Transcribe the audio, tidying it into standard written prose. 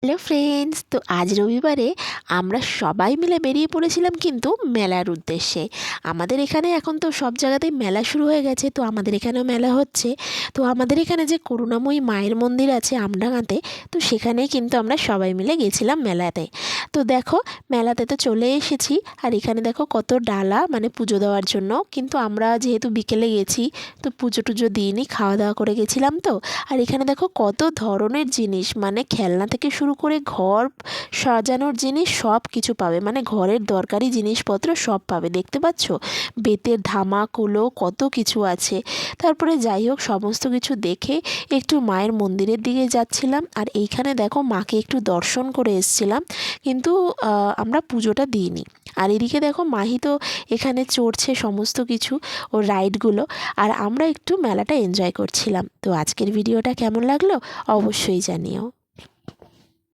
Hello friends, তো আজ রবিবারে আমরা সবাই মিলে বেরিয়ে পড়েছিলাম কিন্তু মেলার উদ্দেশ্যে। আমাদের এখানে এখন তো সব জায়গাতেই মেলা শুরু হয়ে গেছে, তো আমাদের এখানেও মেলা হচ্ছে। তো আমাদের এখানে যে করুণাময়ী মায়ের মন্দির আছে আমডাঙাতে, তো সেখানেই কিন্তু আমরা সবাই মিলে গেছিলাম মেলাতে। তো দেখো, মেলাতে তো চলে এসেছি, আর এখানে দেখো কত ডালা মানে পুজো দেওয়ার জন্য। কিন্তু আমরা যেহেতু বিকেলে গেছি, তো পুজো টুজো দিইনি, খাওয়া দাওয়া করে গেছিলাম তো। আর এখানে দেখো কত ধরনের জিনিস, মানে খেলনা থেকে শুরু করে ঘর সাজানোর জিনিস সব কিছু পাবে, মানে ঘরের দরকারি জিনিসপত্র সব পাবে, দেখতে পাচ্ছ বেতের ধামা কুলো কত কিছু আছে। তারপরে যাই হোক, সমস্ত কিছু দেখে একটু মায়ের মন্দিরের দিকে যাচ্ছিলাম। আর এইখানে দেখো মাকে একটু দর্শন করে এসছিলাম, কিন্তু আমরা পুজোটা দিইনি। আর এদিকে দেখো মাহি তো এখানে চড়ছে সমস্ত কিছু ও রাইডগুলো, আর আমরা একটু মেলাটা এনজয় করছিলাম। তো আজকের ভিডিওটা কেমন লাগলো অবশ্যই জানিও।